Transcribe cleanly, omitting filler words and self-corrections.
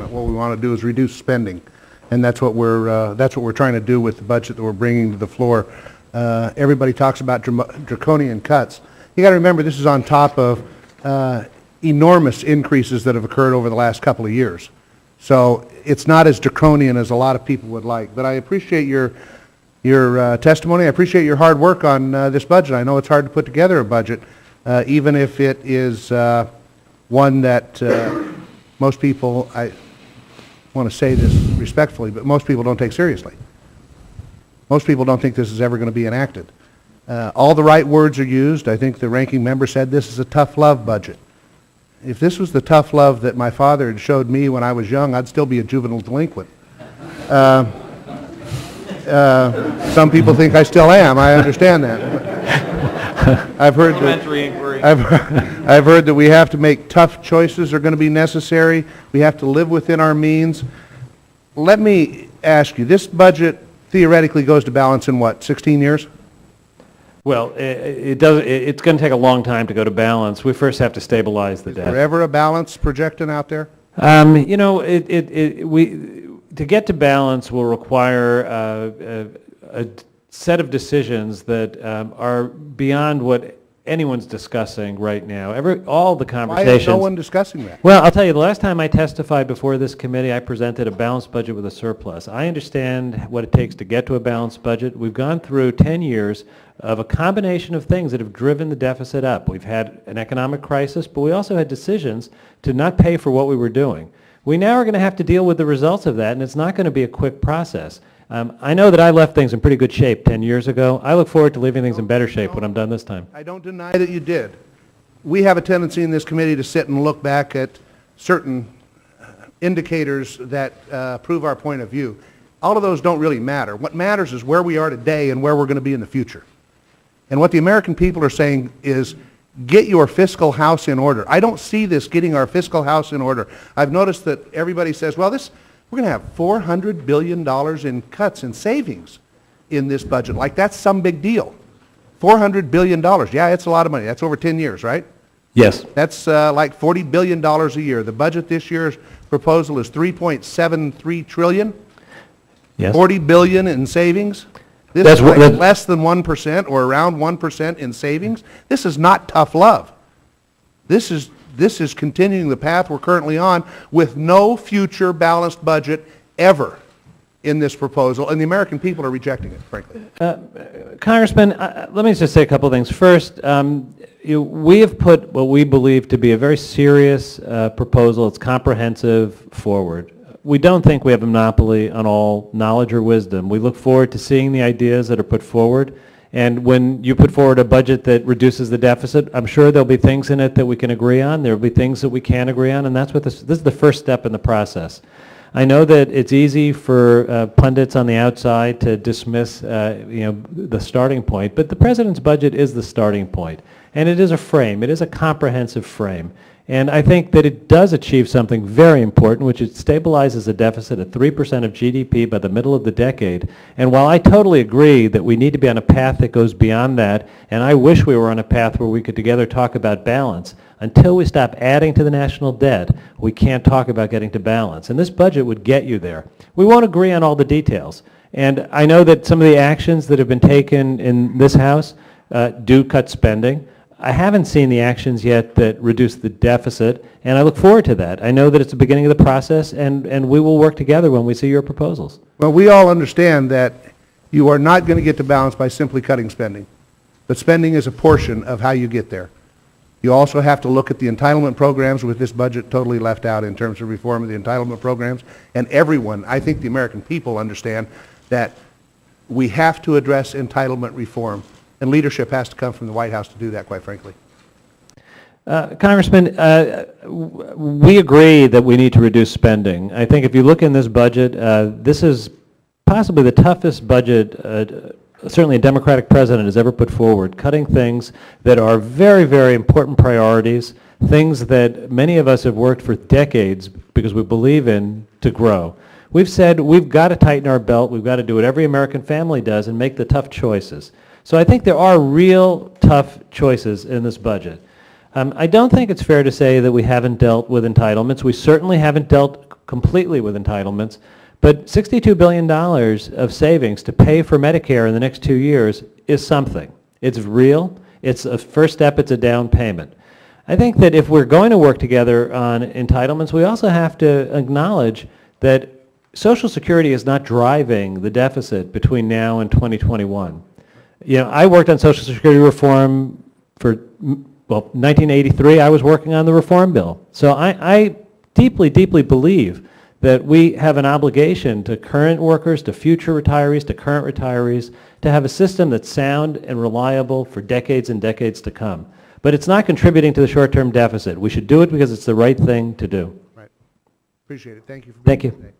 statement. What we want to do is reduce spending, and that's what we're trying to do with the budget that we're bringing to the floor. Everybody talks about draconian cuts. You got to remember this is on top of enormous increases that have occurred over the last couple of years. So it's not as draconian as a lot of people would like. But I appreciate your testimony. I appreciate your hard work on this budget. I know it's hard to put together a budget, even if it is one that most people, I want to say this respectfully, but most people don't take seriously. Most people don't think this is ever going to be enacted. All the right words are used. I think the ranking member said this is a tough love budget. If this was the tough love that my father had showed me when I was young, I'd still be a juvenile delinquent. Some people think I still am. I understand that. I've heard that we have to make tough choices are going to be necessary. We have to live within our means. Let me ask you, this budget theoretically goes to balance in what, 16 years? Well, it's going to take a long time to go to balance. We first have to stabilize the debt. Is there ever a balance projected out there? You know, to get to balance will require a set of decisions that are beyond what anyone's discussing right now. All the conversations. Why is no one discussing that? Well, I'll tell you, the last time I testified before this committee, I presented a balanced budget with a surplus. I understand what it takes to get to a balanced budget. We've gone through 10 years of a combination of things that have driven the deficit up. We've had an economic crisis, but we also had decisions to not pay for what we were doing. We now are going to have to deal with the results of that, and it's not going to be a quick process. I know that I left things in pretty good shape 10 years ago. I look forward to leaving things in better shape when I'm done this time. I don't deny that you did. We have a tendency in this committee to sit and look back at certain indicators that prove our point of view. All of those don't really matter. What matters is where we are today and where we're going to be in the future. And what the American people are saying is, get your fiscal house in order. I don't see this getting our fiscal house in order. I've noticed that everybody says, well, we're going to have $400 billion in cuts and savings in this budget. Like that's some big deal. $400 billion. Yeah, it's a lot of money. That's over 10 years, right? Yes. That's like $40 billion a year. The budget this year's proposal is $3.73 trillion. Yes. $40 billion in savings. This is like less than 1% or around 1% in savings. This is not tough love. This is continuing the path we're currently on with no future balanced budget ever in this proposal, and the American people are rejecting it, frankly. Congressman, let me just say a couple of things. First, we have put what we believe to be a very serious proposal. It's comprehensive forward. We don't think we have a monopoly on all knowledge or wisdom. We look forward to seeing the ideas that are put forward. And when you put forward a budget that reduces the deficit, I'm sure there'll be things in it that we can agree on. There'll be things that we can't agree on, and that's what this is the first step in the process. I know that it's easy for pundits on the outside to dismiss, the starting point, but the president's budget is the starting point, and it is a frame. It is a comprehensive frame. And I think that it does achieve something very important, which it stabilizes the deficit at 3% of GDP by the middle of the decade. And while I totally agree that we need to be on a path that goes beyond that, and I wish we were on a path where we could together talk about balance, until we stop adding to the national debt, we can't talk about getting to balance. And this budget would get you there. We won't agree on all the details. And I know that some of the actions that have been taken in this House do cut spending. I haven't seen the actions yet that reduce the deficit, and I look forward to that. I know that it's the beginning of the process, and we will work together when we see your proposals. Well, we all understand that you are not going to get to balance by simply cutting spending. But spending is a portion of how you get there. You also have to look at the entitlement programs, with this budget totally left out in terms of reform of the entitlement programs. And everyone, I think the American people, understand that we have to address entitlement reform. And leadership has to come from the White House to do that, quite frankly. Congressman, we agree that we need to reduce spending. I think if you look in this budget, this is possibly the toughest budget certainly a Democratic president has ever put forward, cutting things that are very, very important priorities, things that many of us have worked for decades because we believe in to grow. We've said we've got to tighten our belt, we've got to do what every American family does and make the tough choices. So I think there are real tough choices in this budget. I don't think it's fair to say that we haven't dealt with entitlements. We certainly haven't dealt completely with entitlements, but $62 billion of savings to pay for Medicare in the next 2 years is something. It's real. It's a first step. It's a down payment. I think that if we're going to work together on entitlements, we also have to acknowledge that Social Security is not driving the deficit between now and 2021. You know, I worked on Social Security reform for, well, 1983, I was working on the reform bill. So I deeply, deeply believe that we have an obligation to current workers, to future retirees, to current retirees, to have a system that's sound and reliable for decades and decades to come. But it's not contributing to the short-term deficit. We should do it because it's the right thing to do. Right. Appreciate it. Thank you for Thank being you. here today.